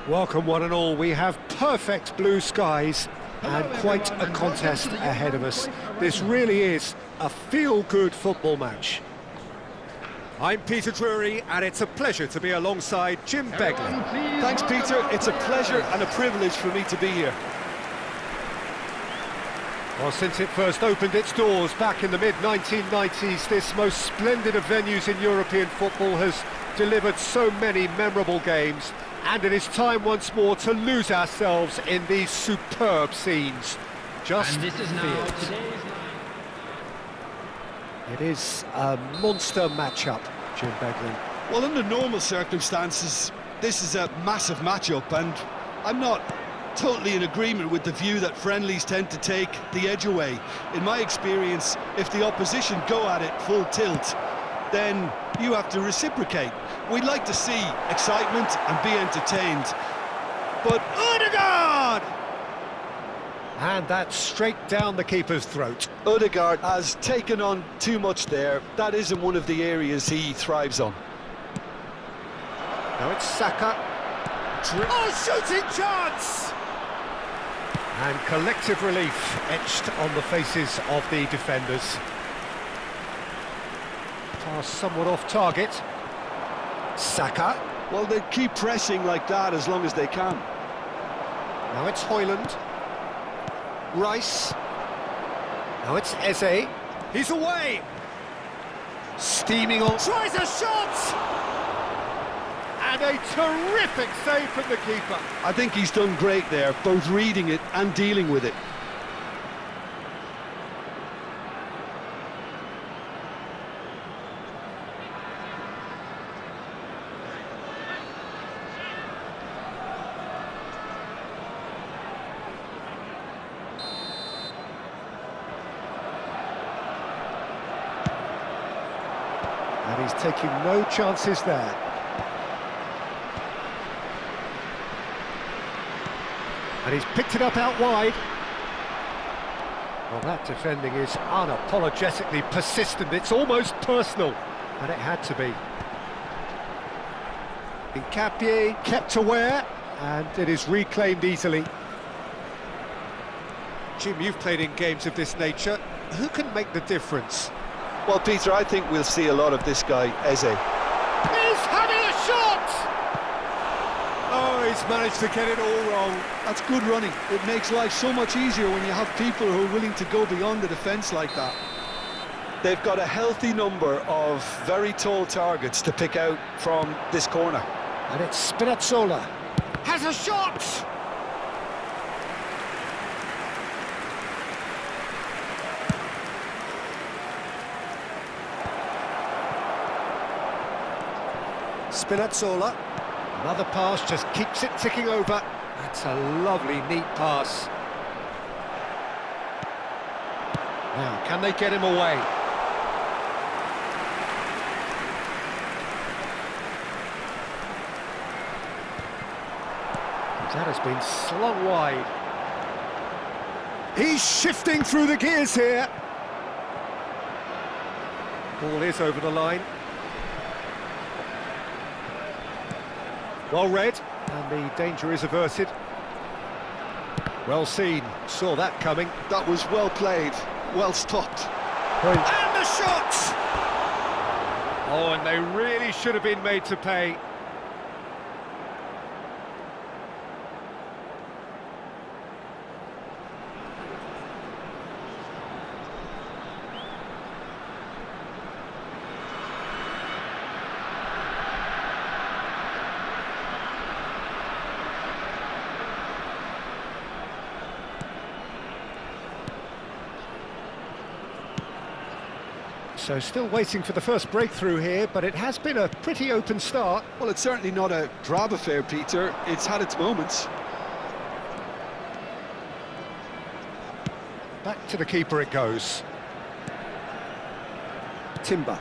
Welcome one and all. We have perfect blue skies and quite a contest ahead of us. This really is a feel-good football match. I'm Peter Drury, and it's a pleasure to be alongside Jim Begley. Thanks, Peter. It's a pleasure and a privilege for me to be here. Well, since it first opened its doors back in the mid-1990s, this most splendid of venues in European football has delivered so many memorable games, and it is time once more to lose ourselves in these superb scenes. Just and this is now today's... It is a monster matchup, Jim Begley. Well, under normal circumstances, this is a massive matchup, and I'm not totally in agreement with the view that friendlies tend to take the edge away. In my experience, if the opposition go at it full tilt, then you have to reciprocate. We'd like to see excitement and be entertained. But Odegaard! And that's straight down the keeper's throat. Odegaard has taken on too much there. That isn't one of the areas he thrives on. Now it's Saka. Shooting chance! And collective relief etched on the faces of the defenders. Pass somewhat off target. Saka. Well, they keep pressing like that as long as they can. Now it's Højlund. Rice. Now it's Eze. He's away. Steaming on. Tries a shot! And a terrific save from the keeper. I think he's done great there, both reading it and dealing with it. And he's taking no chances there. And he's picked it up out wide. Well, that defending is unapologetically persistent. It's almost personal, and it had to be. Nkapie kept aware, and it is reclaimed easily. Jim, you've played in games of this nature. Who can make the difference? Well, Peter, I think we'll see a lot of this guy, Eze. He's having a shot! Oh, he's managed to get it all wrong. That's good running. It makes life so much easier when you have people who are willing to go beyond the defence like that. They've got a healthy number of very tall targets to pick out from this corner. And it's Spinazzola. Has a shot! Spinazzola. Another pass, just keeps it ticking over. That's a lovely, neat pass. Now, can they get him away? That has been slung wide. He's shifting through the gears here. Ball is over the line. Well read, and the danger is averted. Well seen, saw that coming. That was well played, well stopped. And the shot! Oh, and they really should have been made to pay. So still waiting for the first breakthrough here, but it has been a pretty open start. Well, it's certainly not a drab affair, Peter. It's had its moments. Back to the keeper it goes. Timber.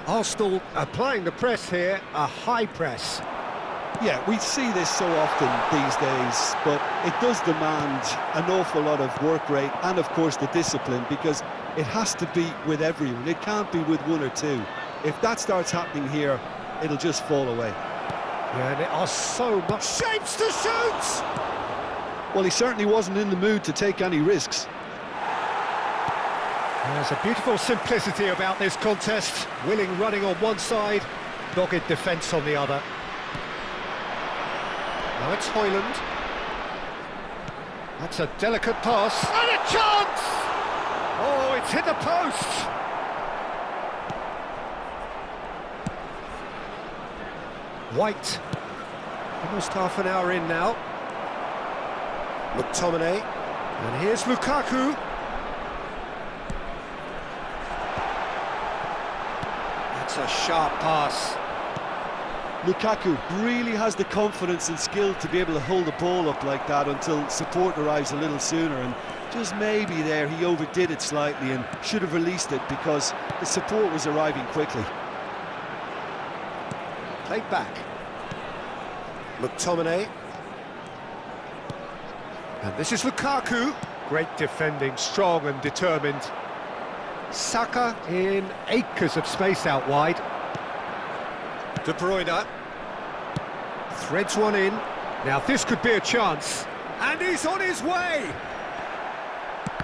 Arsenal applying the press here, a high press. Yeah, we see this so often these days, but it does demand an awful lot of work rate and, of course, the discipline, because it has to be with everyone. It can't be with one or two. If that starts happening here, it'll just fall away. Yeah, and it are so much shapes to shoot! Well, he certainly wasn't in the mood to take any risks. There's a beautiful simplicity about this contest. Willing running on one side, dogged defence on the other. Now it's Højlund. That's a delicate pass. And a chance! Oh, it's hit the post! White. Almost half an hour in now. McTominay. And here's Lukaku. That's a sharp pass. Lukaku really has the confidence and skill to be able to hold the ball up like that until support arrives a little sooner, and just maybe there he overdid it slightly and should have released it because the support was arriving quickly. Played back. McTominay. And this is Lukaku. Great defending, strong and determined. Saka in acres of space out wide. De Bruyne. Threads one in. Now this could be a chance. And he's on his way!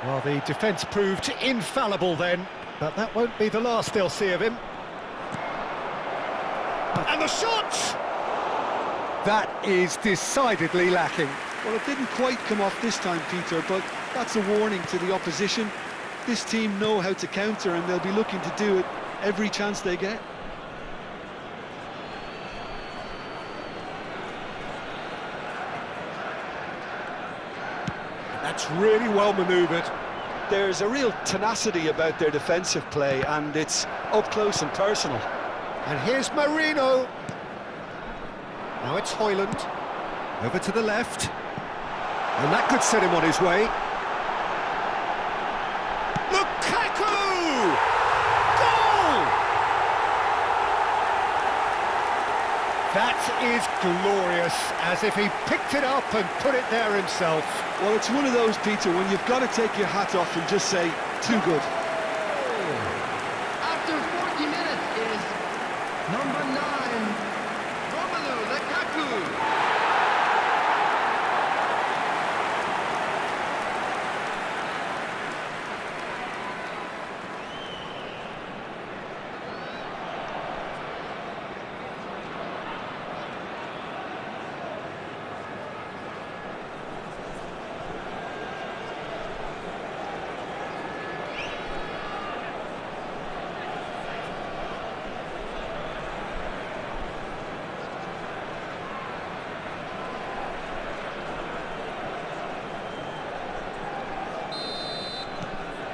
Well, the defence proved infallible then, but that won't be the last they'll see of him. And the shot! That is decidedly lacking. Well, it didn't quite come off this time, Peter, but that's a warning to the opposition. This team know how to counter, and they'll be looking to do it every chance they get. That's really well manoeuvred. There's a real tenacity about their defensive play, and it's up close and personal. And here's Marino. Now it's Højlund. Over to the left. And that could set him on his way. Lukaku! Goal! That is glorious, as if he picked it up and put it there himself. Well, it's one of those, Peter, when you've got to take your hat off and just say, too good. After 40 minutes is number 9, Romelu Lukaku.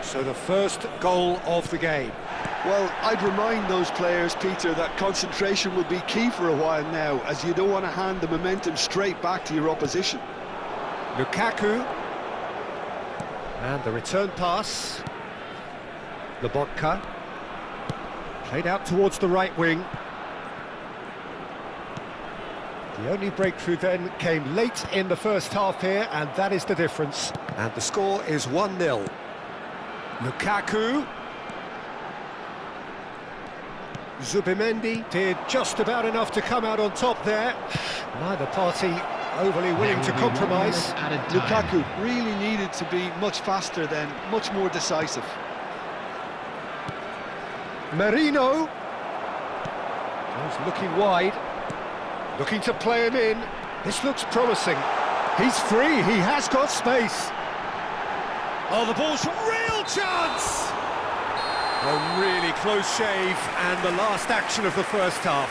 So the first goal of the game. Well, I'd remind those players, Peter, that concentration will be key for a while now, as you don't want to hand the momentum straight back to your opposition. Lukaku. And the return pass. Lobotka. Played out towards the right wing. The only breakthrough then came late in the first half here, and that is the difference. And the score is 1-0. Lukaku. Zubimendi did just about enough to come out on top there. Neither party overly willing to compromise. Lukaku really needed to be much faster then, much more decisive. Marino. He's looking wide. Looking to play him in. This looks promising. He's free, he has got space. Oh, the ball's a real chance! A really close shave, and the last action of the first half.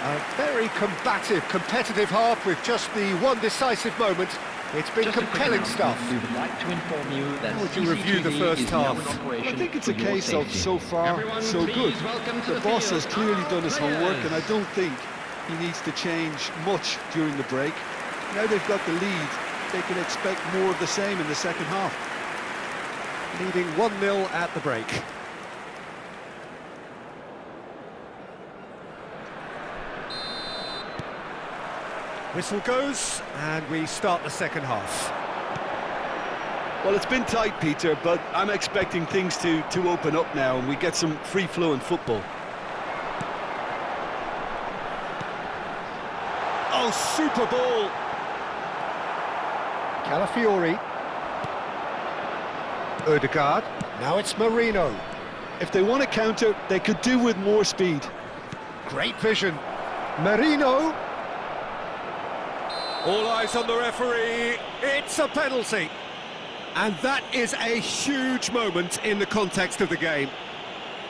A very combative, competitive half with just the one decisive moment. It's been compelling stuff. We would like to inform you that how would you review the first half? I think it's a case of so far, so good. The boss has clearly done his homework, and I don't think he needs to change much during the break. Now they've got the lead, they can expect more of the same in the second half. Leading 1-0 at the break. Whistle goes, and we start the second half. Well, it's been tight, Peter, but I'm expecting things to open up now, and we get some free-flowing football. Oh, super ball! Calafiori. Odegaard. Now it's Marino. If they want to counter, they could do with more speed. Great vision. Marino. All eyes on the referee. It's a penalty. And that is a huge moment in the context of the game.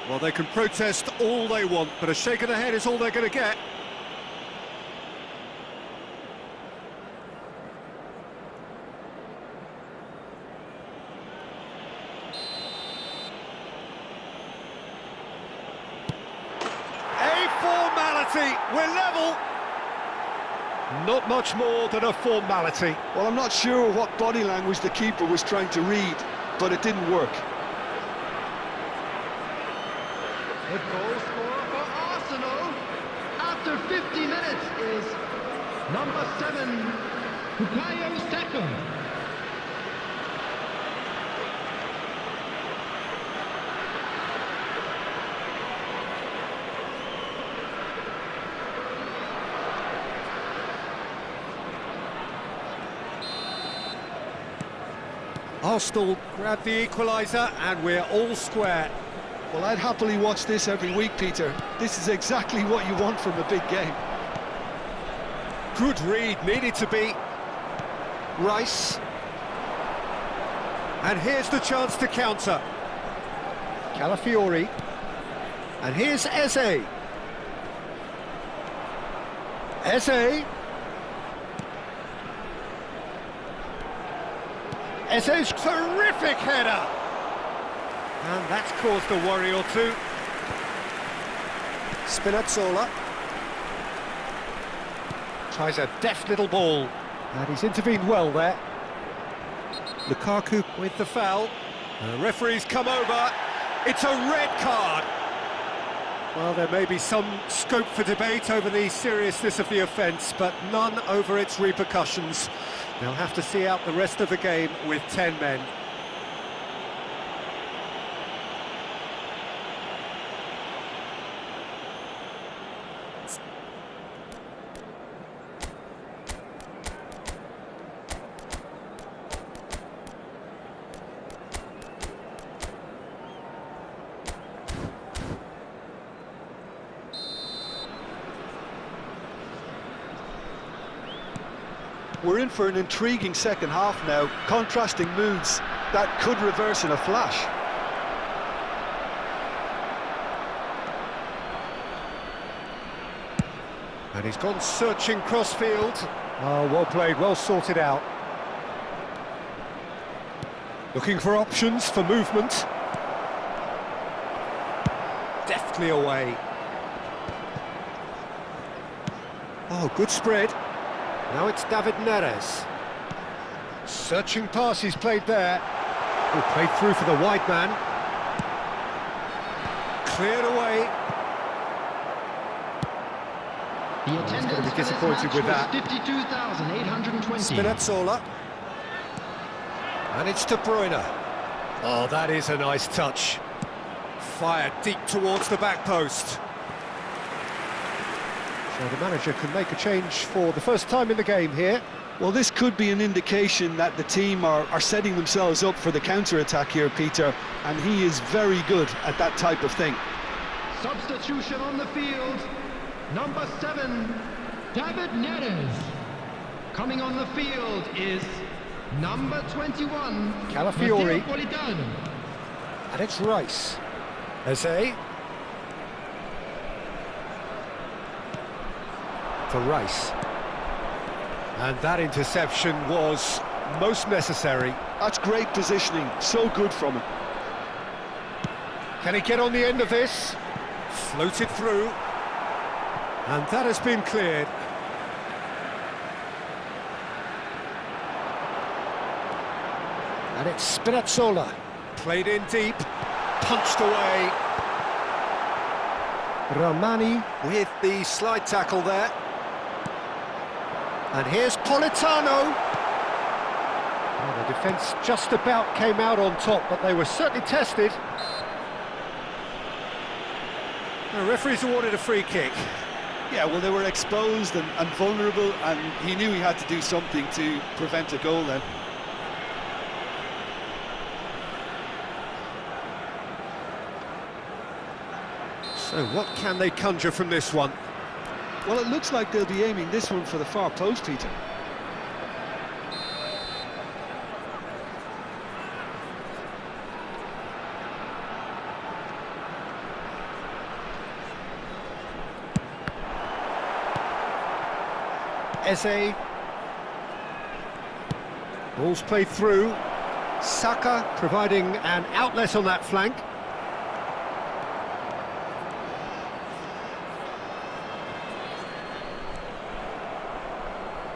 Well, they can protest all they want, but a shake of the head is all they're going to get. A formality. We're level. Not much more than a formality. Well, I'm not sure what body language the keeper was trying to read, but it didn't work. The goal scorer for Arsenal after 50 minutes is number 7, Bukayo Saka. Arsenal grab the equalizer and we're all square. Well, I'd happily watch this every week, Peter. This is exactly what you want from a big game. Good read, needed to be. Rice. And here's the chance to counter. Calafiori. And here's Eze. Eze. Eze's terrific header. And that's caused a worry or two. Spinazzola. Tries a deft little ball. And he's intervened well there. Lukaku with the foul. The referee's come over. It's a red card. Well, there may be some scope for debate over the seriousness of the offence, but none over its repercussions. They'll have to see out the rest of the game with 10 men. We're in for an intriguing second half now, contrasting moods that could reverse in a flash. And he's gone searching crossfield. Oh, well played, well sorted out. Looking for options for movement. Deftly away. Oh, good spread. Now it's David Neres. Searching pass he's played there. Oh, played through for the wide man. Cleared away. The attendance going to be disappointed for with this that. match was 52,820. Spinazzola. And it's De Bruyne. Oh, that is a nice touch. Fired deep towards the back post. So the manager can make a change for the first time in the game here. Well, this could be an indication that the team are setting themselves up for the counter-attack here, Peter, and he is very good at that type of thing. Substitution on the field, number 7, David Neres. Coming on the field is number 21, Calafiori. Napolitano. And it's Rice. Eze. For Rice. And that interception was most necessary. That's great positioning, so good from him. Can he get on the end of this? Floated through. And that has been cleared. And it's Spinazzola. Played in deep. Punched away. Ramani with the slide tackle there. And here's Politano. Well, the defence just about came out on top, but they were certainly tested. The referee's awarded a free kick. Yeah, well, they were exposed and vulnerable, and he knew he had to do something to prevent a goal then. So what can they conjure from this one? Well, it looks like they'll be aiming this one for the far post, Peter. Eze. Ball's played through. Saka providing an outlet on that flank.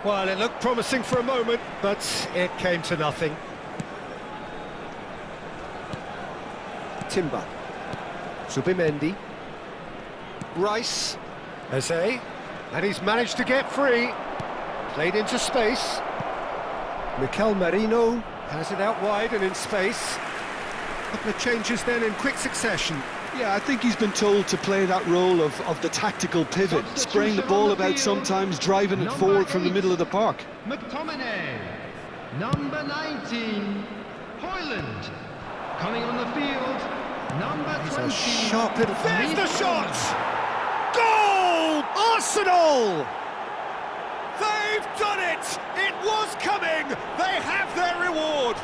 Well, it looked promising for a moment, but it came to nothing. Timber. Zubimendi. Rice. Eze. And he's managed to get free. Played into space. Mikel Merino has it out wide and in space. A couple of changes then in quick succession. Yeah, I think he's been told to play that role of the tactical pivot, spraying the ball about sometimes, driving it forward from the middle of the park. McTominay. Number 19, Hoyland. Coming on the field, number 20. A sharp little... There's the shot! Goal! Arsenal! They've done it! It was coming! They have their reward!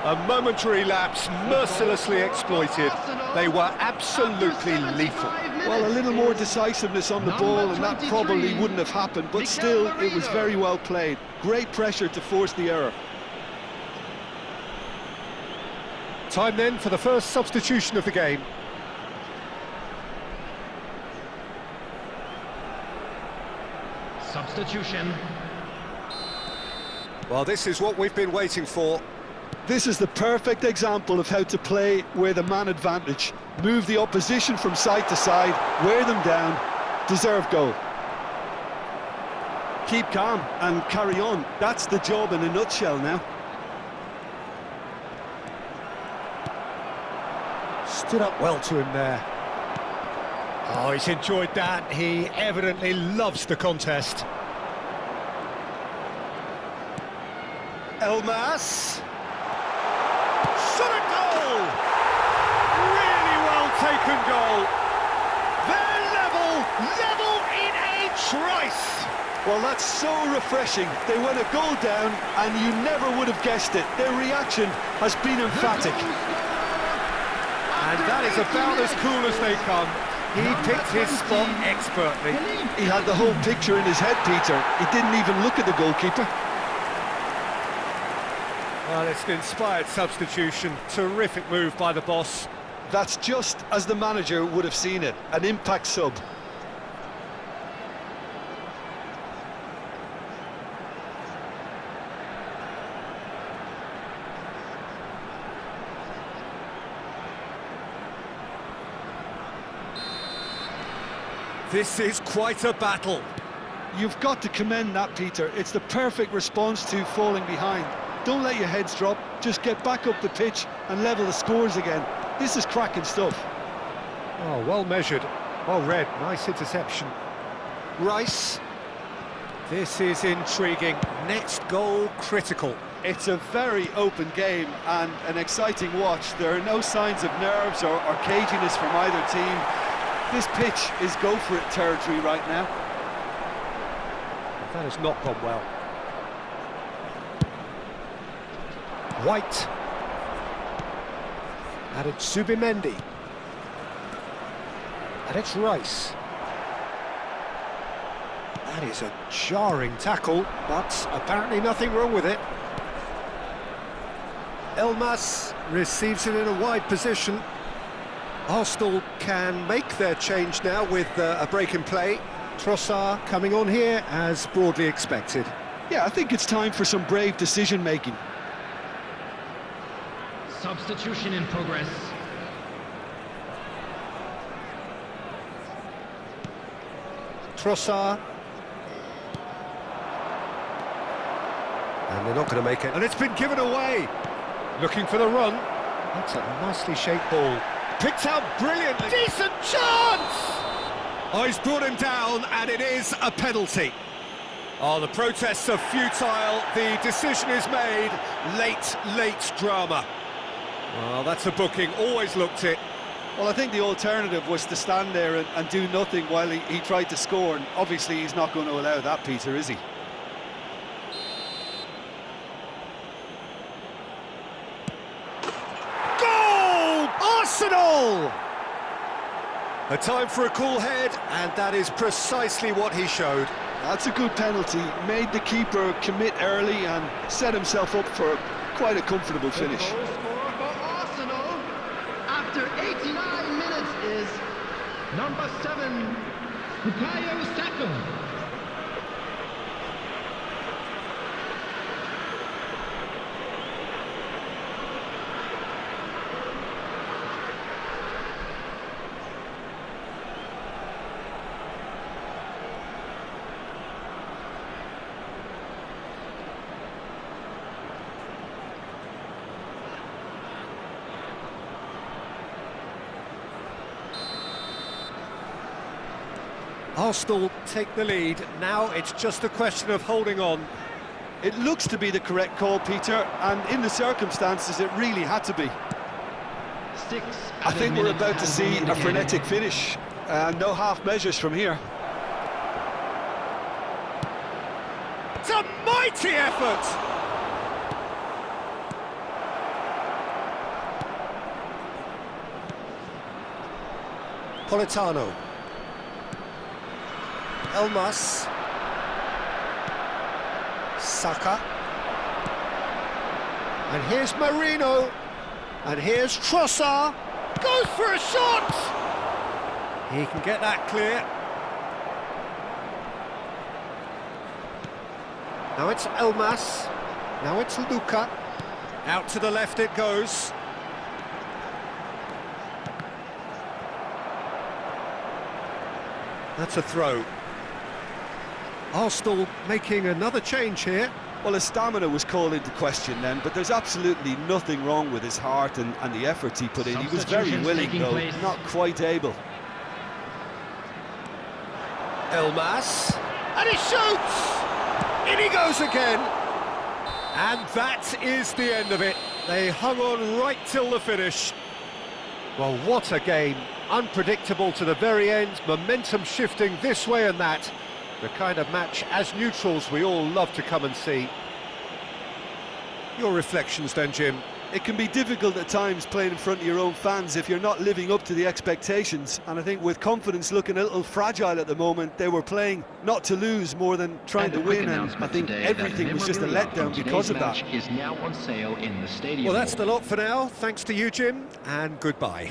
A momentary lapse, mercilessly exploited. They were absolutely lethal. Well, a little more decisiveness on the ball and that probably wouldn't have happened, but still, it was very well played. Great pressure to force the error. Time then for the first substitution of the game. Substitution. Well, this is what we've been waiting for. This is the perfect example of how to play with a man advantage. Move the opposition from side to side, wear them down, deserve goal. Keep calm and carry on. That's the job in a nutshell now. Stood up well to him there. Oh, he's enjoyed that. He evidently loves the contest. Elmas. Shot a goal! Really well taken goal. They're level in a trice. Well, that's so refreshing. They went a goal down and you never would have guessed it. Their reaction has been emphatic. And that is about as cool as they come. He picked his spot expertly. He had the whole picture in his head, Peter. He didn't even look at the goalkeeper. Well, it's an inspired substitution. Terrific move by the boss. That's just as the manager would have seen it. An impact sub. This is quite a battle. You've got to commend that, Peter. It's the perfect response to falling behind. Don't let your heads drop, just get back up the pitch and level the scores again. This is cracking stuff. Oh, well measured, well read, nice interception. Rice. This is intriguing. Next goal critical. It's a very open game and an exciting watch. There are no signs of nerves or caginess from either team. This pitch is go-for-it territory right now. That has not gone well. White. And it's Zubimendi. And it's Rice. That is a jarring tackle, but apparently nothing wrong with it. Elmas receives it in a wide position. Arsenal can make their change now with a break in play. Trossard coming on here as broadly expected. Yeah, I think it's time for some brave decision-making. Substitution in progress. Trossard. And they're not going to make it. And it's been given away. Looking for the run. That's a nicely shaped ball. Picked out brilliantly. Decent chance! Oh, he's brought him down, and it is a penalty. Oh, the protests are futile. The decision is made. Late drama. Well, that's a booking. Always looked it. Well, I think the alternative was to stand there and do nothing while he tried to score, and obviously he's not going to allow that, Peter, is he? Goal! Arsenal! A time for a cool head, and that is precisely what he showed. That's a good penalty. Made the keeper commit early and set himself up for quite a comfortable finish. The goal scorer for Arsenal after 89 minutes is number 7, Bukayo Saka. Arsenal take the lead. Now it's just a question of holding on. It looks to be the correct call, Peter, and in the circumstances it really had to be. I think we're about to see a frenetic finish. No half measures from here. It's a mighty effort! Politano. Elmas. Saka. And here's Marino. And here's Trossard. Goes for a shot! He can get that clear. Now it's Elmas. Now it's Luka. Out to the left it goes. That's a throw. Arsenal making another change here. Well, his stamina was called into question then, but there's absolutely nothing wrong with his heart and the efforts he put in. He was very willing, though, not quite able. Elmas, and he shoots! In he goes again! And that is the end of it. They hung on right till the finish. Well, what a game. Unpredictable to the very end, momentum shifting this way and that. The kind of match, as neutrals, we all love to come and see. Your reflections then, Jim? It can be difficult at times playing in front of your own fans if you're not living up to the expectations, and I think with confidence looking a little fragile at the moment, they were playing not to lose more than trying to win, and I think everything was just a letdown because of that. Is now on sale in the stadium. Well, that's the lot for now. Thanks to you, Jim, and goodbye.